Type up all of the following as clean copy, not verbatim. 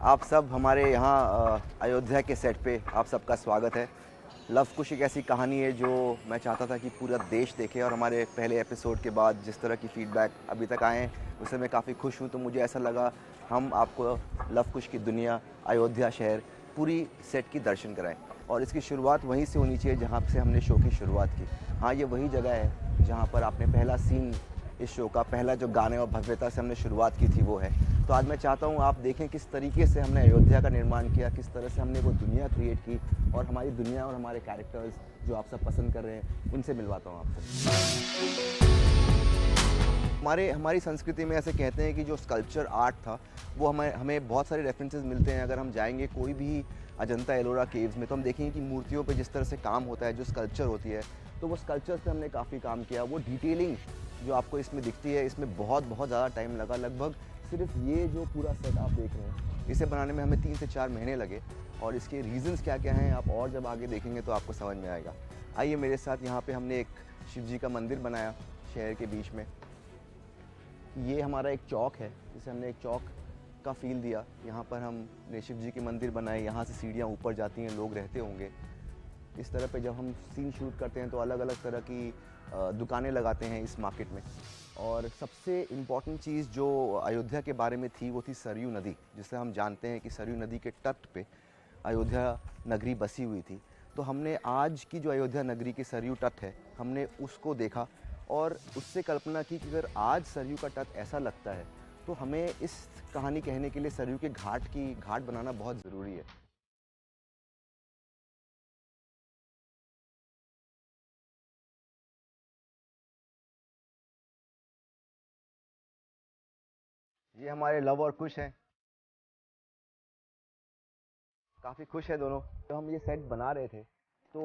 आप सब हमारे यहाँ अयोध्या के सेट पे आप सबका स्वागत है। लव कुश एक ऐसी कहानी है जो मैं चाहता था कि पूरा देश देखे, और हमारे पहले एपिसोड के बाद जिस तरह की फ़ीडबैक अभी तक आए हैं उससे मैं काफ़ी खुश हूँ। तो मुझे ऐसा लगा हम आपको लव कुश की दुनिया, अयोध्या शहर, पूरी सेट की दर्शन कराएं। और इसकी शुरुआत वहीं से होनी चाहिए जहाँ से हमने शो की शुरुआत की। हाँ, ये वही जगह है जहाँ पर आपने पहला सीन इस शो का, पहला जो गाने और भव्यता से हमने शुरुआत की थी वो है। तो आज मैं चाहता हूँ आप देखें किस तरीके से हमने अयोध्या का निर्माण किया, किस तरह से हमने वो दुनिया क्रिएट की, और हमारी दुनिया और हमारे कैरेक्टर्स जो आप सब पसंद कर रहे हैं उनसे मिलवाता हूँ आपको। हमारी संस्कृति में ऐसे कहते हैं कि जो स्कल्पचर आर्ट था वो हमें बहुत सारे रेफरेंसेस मिलते हैं। अगर हम जाएंगे कोई भी अजंता एलोरा केव्स में तो हम देखेंगे कि मूर्तियों पे जिस तरह से काम होता है, जो स्कल्पचर होती है, तो वो स्कल्पचर पे हमने काफ़ी काम किया। वो डिटेलिंग जो आपको इसमें दिखती है, इसमें बहुत बहुत ज़्यादा टाइम लगा। लगभग सिर्फ ये जो पूरा सेट आप देख रहे हैं इसे बनाने में हमें 3 से 4 महीने लगे, और इसके रीज़न्स क्या क्या हैं आप और जब आगे देखेंगे तो आपको समझ में आएगा। आइए मेरे साथ। यहाँ पे हमने एक शिव जी का मंदिर बनाया शहर के बीच में। ये हमारा एक चौक है जिसे हमने एक चौक का फील दिया। यहाँ पर हमने शिव जी के मंदिर बनाए, यहाँ से सीढ़ियाँ ऊपर जाती हैं, लोग रहते होंगे। इस तरह पे जब हम सीन शूट करते हैं तो अलग अलग तरह की दुकानें लगाते हैं इस मार्केट में। और सबसे इम्पॉर्टेंट चीज़ जो अयोध्या के बारे में थी वो थी सरयू नदी, जिसे हम जानते हैं कि सरयू नदी के तट पे अयोध्या नगरी बसी हुई थी। तो हमने आज की जो अयोध्या नगरी की सरयू तट है, हमने उसको देखा और उससे कल्पना की कि अगर आज सरयू का तट ऐसा लगता है तो हमें इस कहानी कहने के लिए सरयू के घाट बनाना बहुत ज़रूरी है। ये हमारे लव और कुश हैं, काफ़ी खुश है दोनों। तो हम ये सेट बना रहे थे तो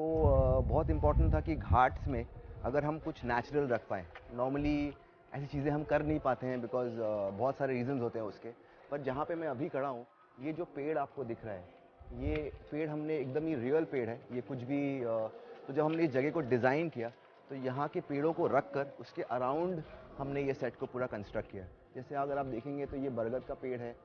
बहुत इम्पोर्टेंट था कि घाट्स में अगर हम कुछ नेचुरल रख पाएँ। नॉर्मली ऐसी चीज़ें हम कर नहीं पाते हैं बिकॉज़ बहुत सारे रीज़न्स होते हैं उसके। पर जहाँ पे मैं अभी खड़ा हूँ, ये जो पेड़ आपको दिख रहा है, ये पेड़ हमने एकदम ही रियल पेड़ है, ये कुछ भी तो जब हमने इस जगह को डिज़ाइन किया तो यहाँ के पेड़ों को रख कर उसके अराउंड हमने ये सेट को पूरा कंस्ट्रक्ट किया। जैसे अगर आप देखेंगे तो ये बरगद का पेड़ है,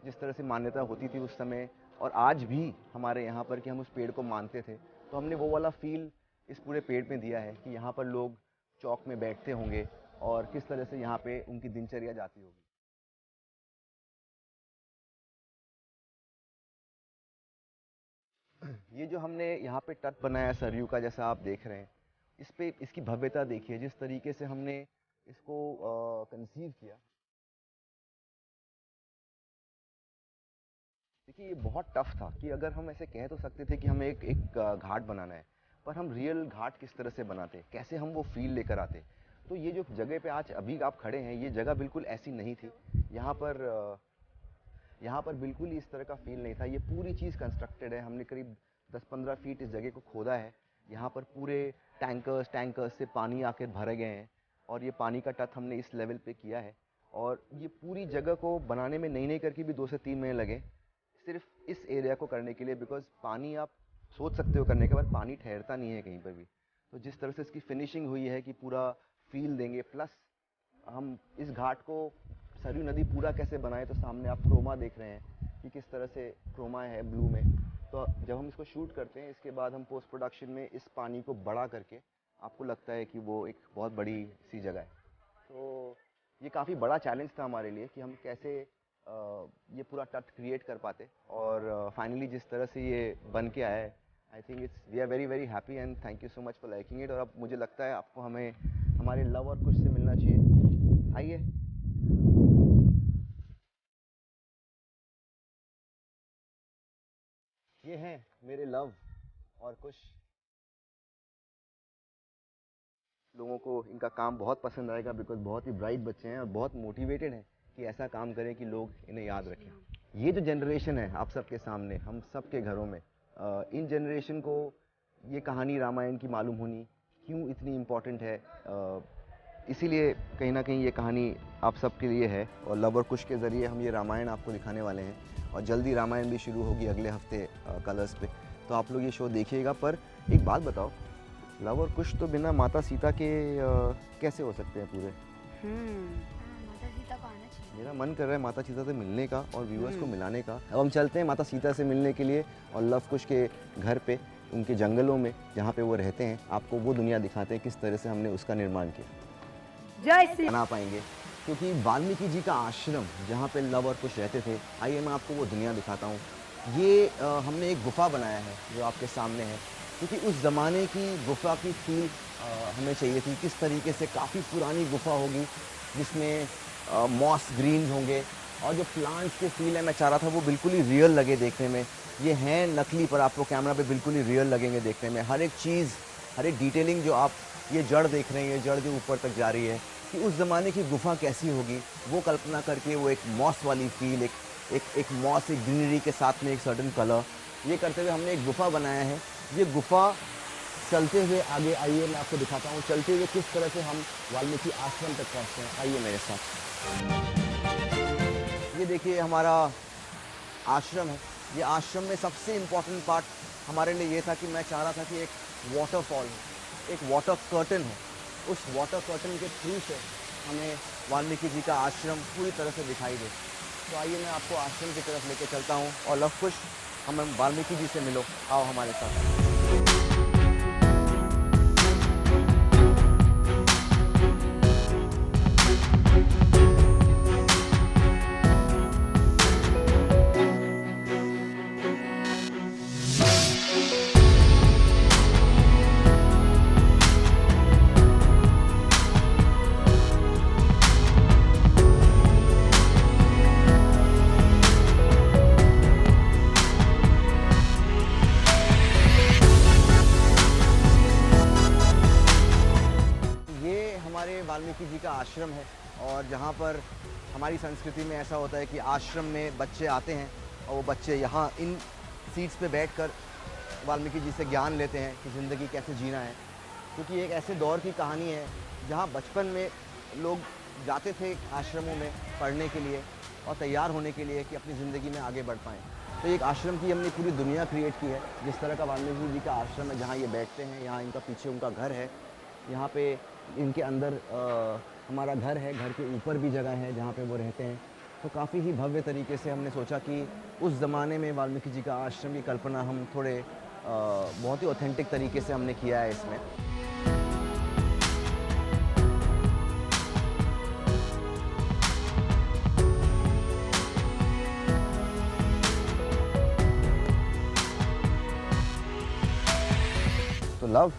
जिस तरह से मान्यता होती थी उस समय और आज भी हमारे यहाँ पर कि हम उस पेड़ को मानते थे, तो हमने वो वाला फील इस पूरे पेड़ में दिया है कि यहाँ पर लोग चौक में बैठते होंगे और किस तरह से यहाँ पे उनकी दिनचर्या जाती होगी। ये जो हमने यहाँ पे तट बनाया सरयू का, जैसा आप देख रहे हैं, इस पे इसकी भव्यता देखिए, जिस तरीके से हमने इसको कंसीव किया। देखिए ये बहुत टफ था कि अगर हम ऐसे कह तो सकते थे कि हमें एक एक घाट बनाना है, पर हम रियल घाट किस तरह से बनाते, कैसे हम वो फील लेकर आते। तो ये जो जगह पे आज अभी आप खड़े हैं, ये जगह बिल्कुल ऐसी नहीं थी। यहाँ पर यहाँ पर बिल्कुल ही इस तरह का फील नहीं था। ये पूरी चीज़ कंस्ट्रक्टेड है, हमने करीब 10-15 फीट इस जगह को खोदा है। यहाँ पर पूरे टैंकर्स टैंकर्स से पानी आकर भरे गए हैं, और ये पानी का टच हमने इस लेवल पे किया है। और ये पूरी जगह को बनाने में नहीं नहीं करके भी 2 से 3 महीने लगे सिर्फ इस एरिया को करने के लिए, बिकॉज पानी आप सोच सकते हो करने के बाद पानी ठहरता नहीं है कहीं पर भी। तो जिस तरह से इसकी फिनिशिंग हुई है कि पूरा फील देंगे, प्लस हम इस घाट को सरयू नदी पूरा कैसे बनाए, तो सामने आप क्रोमा देख रहे हैं कि किस तरह से क्रोमा है ब्लू में। तो जब हम इसको शूट करते हैं इसके बाद हम पोस्ट प्रोडक्शन में इस पानी को बड़ा करके आपको लगता है कि वो एक बहुत बड़ी सी जगह है। तो ये काफ़ी बड़ा चैलेंज था हमारे लिए कि हम कैसे ये पूरा तट क्रिएट कर पाते, और फाइनली जिस तरह से ये बन के आया है, I think it's we are very very happy and thank you so much for liking it. और अब मुझे लगता है आपको हमें हमारे लव और कुछ से मिलना चाहिए। आइए। ये हैं मेरे लव और कुछ। लोगों को इनका काम बहुत पसंद आएगा बिकॉज बहुत ही ब्राइट बच्चे हैं और बहुत मोटिवेटेड हैं कि ऐसा काम करें कि लोग इन्हें याद रखें। ये जो जनरेशन है आप सबके सामने, हम सबके घरों में, इन जनरेशन को ये कहानी रामायण की मालूम होनी क्यों इतनी इम्पोर्टेंट है। इसीलिए कहीं ना कहीं ये कहानी आप सबके लिए है, और लव और कुश के ज़रिए हम ये रामायण आपको दिखाने वाले हैं। और जल्दी रामायण भी शुरू होगी अगले हफ्ते कलर्स पे, तो आप लोग ये शो देखिएगा। पर एक बात बताओ, लव और कुश तो बिना माता सीता के कैसे हो सकते हैं पूरे? हाँ, माता सीता को आना चाहिए। मेरा मन कर रहा है माता सीता से मिलने का और व्यूअर्स को मिलाने का। अब हम चलते हैं माता सीता से मिलने के लिए और लव कुश के घर पे, उनके जंगलों में जहाँ पे वो रहते हैं। आपको वो दुनिया दिखाते हैं किस तरह से हमने उसका निर्माण किया। जय श्री बना पाएंगे क्योंकि वाल्मीकि जी का आश्रम जहाँ पे लव और कुश रहते थे, आइए मैं आपको वो दुनिया दिखाता हूँ। ये हमने एक गुफा बनाया है जो आपके सामने है, क्योंकि उस ज़माने की गुफा की फील हमें चाहिए थी। किस तरीके से काफ़ी पुरानी गुफा होगी जिसमें मॉस ग्रीन होंगे और जो प्लांट्स के फील है मैं चाह रहा था वो बिल्कुल ही रियल लगे देखने में। ये हैं नकली पर आपको कैमरा पे बिल्कुल ही रियल लगेंगे देखने में। हर एक चीज़, हर एक डिटेलिंग जो आप ये जड़ देख रहे हैं, ये जड़ जो ऊपर तक जा रही है, कि उस ज़माने की गुफा कैसी होगी वो कल्पना करके वो एक मॉस वाली फील, एक मॉस, एक ग्रीनरी के साथ में एक सर्टन कलर, ये करते हुए हमने एक गुफा बनाया है। ये गुफा चलते हुए आगे आइए मैं आपको दिखाता हूँ, चलते हुए किस तरह से हम वाल्मीकि आश्रम तक पहुँचते हैं। आइए मेरे साथ। ये देखिए हमारा आश्रम है। ये आश्रम में सबसे इम्पॉर्टेंट पार्ट हमारे लिए ये था कि मैं चाह रहा था कि एक वाटरफॉल हो, एक वाटर कर्टन हो। उस वाटर कर्टन के थ्रू से हमें वाल्मीकि जी का आश्रम पूरी तरह से दिखाई दे। तो आइए मैं आपको आश्रम की तरफ लेके चलता हूँ और लव कुश, हम वाल्मीकि जी से मिलो, आओ हमारे साथ। वाल्मीकि जी का आश्रम है और जहाँ पर हमारी संस्कृति में ऐसा होता है कि आश्रम में बच्चे आते हैं और वो बच्चे यहाँ इन सीट्स पे बैठकर वाल्मीकि जी से ज्ञान लेते हैं कि ज़िंदगी कैसे जीना है। क्योंकि एक ऐसे दौर की कहानी है जहाँ बचपन में लोग जाते थे आश्रमों में पढ़ने के लिए और तैयार होने के लिए कि अपनी ज़िंदगी में आगे बढ़ पाएँ। तो एक आश्रम की हमने पूरी दुनिया क्रिएट की है। जिस तरह का वाल्मीकि जी का आश्रम है, जहाँ ये बैठते हैं, यहाँ इनका पीछे उनका घर है, यहाँ पे इनके अंदर हमारा घर है, घर के ऊपर भी जगह है जहाँ पे वो रहते हैं। तो काफ़ी ही भव्य तरीके से हमने सोचा कि उस ज़माने में वाल्मीकि जी का आश्रम की कल्पना हम थोड़े बहुत ही ऑथेंटिक तरीके से हमने किया है इसमें। तो लव,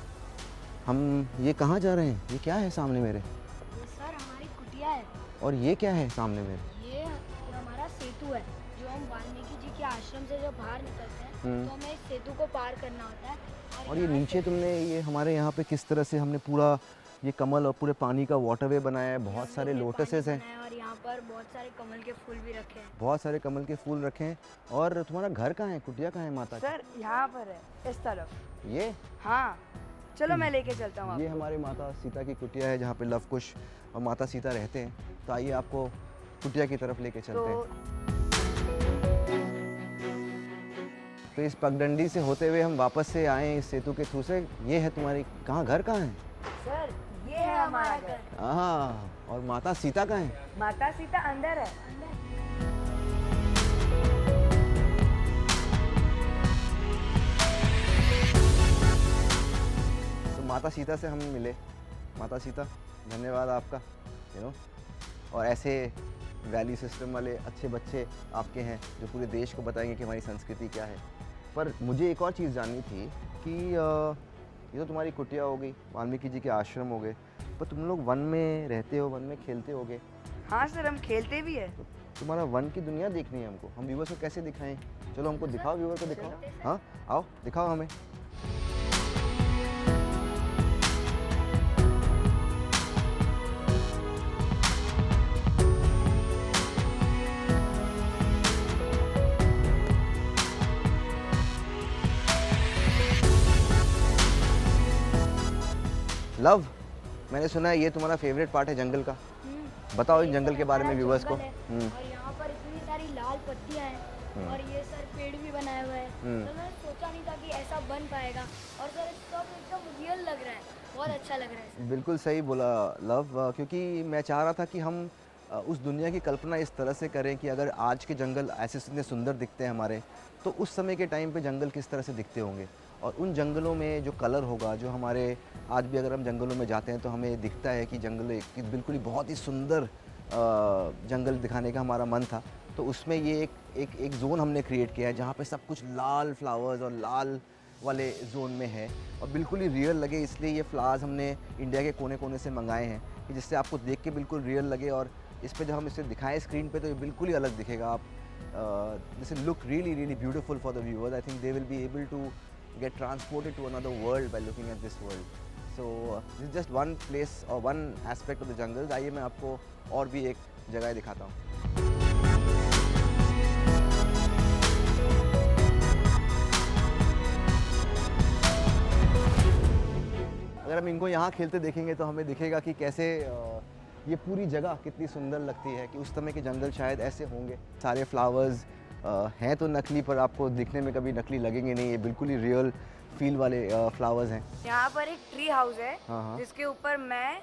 हम ये कहाँ जा रहे हैं? ये क्या है सामने मेरे? ये सर हमारी कुटिया है। और ये क्या है सामने मेरे? ये हमारा सेतु है। जो हम वाल्मीकि जी के आश्रम से जब बाहर निकलते हैं तो हमें इस सेतु को पार करना होता है। और ये नीचे तुमने ये हमारे यहाँ पे किस तरह से हमने पूरा ये कमल और पूरे पानी का वाटरवे बनाया है। बहुत सारे लोटसेस हैं और यहाँ पर बहुत सारे कमल के फूल भी रखे हैं। बहुत सारे कमल के फूल रखे हैं। और तुम्हारा घर कहाँ है, कुटिया कहाँ है माता की? सर यहाँ पर है, इस तरफ। ये? हाँ, चलो मैं लेके चलता हूँ। ये हमारे माता सीता की कुटिया है जहाँ पे लव कुश और माता सीता रहते हैं। तो आइए आपको कुटिया की तरफ लेके चलते हैं। तो इस पगडंडी से होते हुए हम वापस से आए इस सेतु के थ्रू से। ये है तुम्हारी घर कहाँ है? सर ये है हमारा घर। हाँ, और माता सीता कहाँ है? माता सीता अंदर है। तो माता सीता से हम मिले। माता सीता, धन्यवाद आपका। और ऐसे वैल्यू सिस्टम वाले अच्छे बच्चे आपके हैं जो पूरे देश को बताएंगे कि हमारी संस्कृति क्या है। पर मुझे एक और चीज़ जाननी थी कि ये तो तुम्हारी कुटिया हो गई, वाल्मीकि जी के आश्रम हो गए, पर तुम लोग वन में रहते हो, वन में खेलते होगे। हाँ सर, हम खेलते भी है। तो तुम्हारा वन की दुनिया देखनी है हमको। हम व्यूवर्स को कैसे दिखाएं? चलो हमको दिखाओ, व्यूवर को दिखाओ। हाँ आओ, दिखाओ हमें। लव, मैंने सुना है ये तुम्हारा फेवरेट पार्ट है जंगल का। बताओ इन जंगल के बारे में व्यूवर्स को। और यहाँ पर इतनी सारी लाल पत्तियाँ हैं और ये सर पेड़ भी बनाए हुए हैं। तो मैंने सोचा नहीं था कि ऐसा बन पाएगा और सर सब एकदम रियल लग रहा है, बहुत अच्छा लग रहा है। बिल्कुल सही बोला लव, क्योंकि मैं चाह रहा था कि हम उस दुनिया की कल्पना इस तरह से करें कि अगर आज के जंगल ऐसे इतने सुंदर दिखते हैं हमारे, तो उस समय के टाइम पे जंगल किस तरह से दिखते होंगे। और उन जंगलों में जो कलर होगा, जो हमारे आज भी अगर हम जंगलों में जाते हैं तो हमें दिखता है कि जंगल एक बिल्कुल ही बहुत ही सुंदर जंगल दिखाने का हमारा मन था। तो उसमें ये एक ज़ोन हमने क्रिएट किया है जहाँ पे सब कुछ लाल फ्लावर्स और लाल वाले जोन में है और बिल्कुल ही रियल लगे, इसलिए ये फ्लावर्स हमने इंडिया के कोने कोने से मंगाए हैं कि जिससे आपको देख के बिल्कुल रियल लगे। और इस पे जब हम इसे दिखाएं स्क्रीन पे तो ये बिल्कुल ही अलग दिखेगा। आप this will look really beautiful for the viewers. I think they will be able to get transported to another world by looking at this world. So this is just one place और one aspect of the jungle. आइए मैं आपको और भी एक जगह दिखाता हूँ। अगर हम इनको यहाँ खेलते देखेंगे तो हमें दिखेगा कि कैसे ये पूरी जगह कितनी सुंदर लगती है, कि उस समय के जंगल शायद ऐसे होंगे। सारे फ्लावर्स हैं तो नकली, पर आपको दिखने में कभी नकली लगेंगे नहीं, ये बिल्कुल ही रियल फील वाले फ्लावर्स हैं। यहाँ पर एक ट्री हाउस है हाँ। जिसके ऊपर मैं,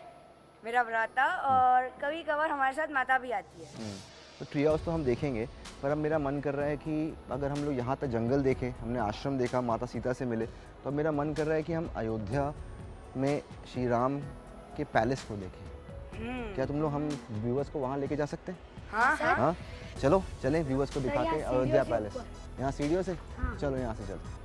मेरा भ्राता और कभी कभार हमारे साथ माता भी आती है। तो ट्री हाउस तो हम देखेंगे, पर अब मेरा मन कर रहा है कि अगर हम लोग यहाँ तक जंगल देखें, हमने आश्रम देखा, माता सीता से मिले, तो अब मेरा मन कर रहा है कि हम अयोध्या में श्री राम के पैलेस को देखें। क्या तुम लोग हम व्यूअर्स को वहाँ लेके जा सकते हैं? हाँ। हाँ, चलो चलें व्यूअर्स को सर, दिखाते यहाँ हैं अयोध्या सीढ़ियों से पैलेस। ऊपर। यहाँ सीढ़ियों से? हाँ। चलो यहाँ से चलते हैं।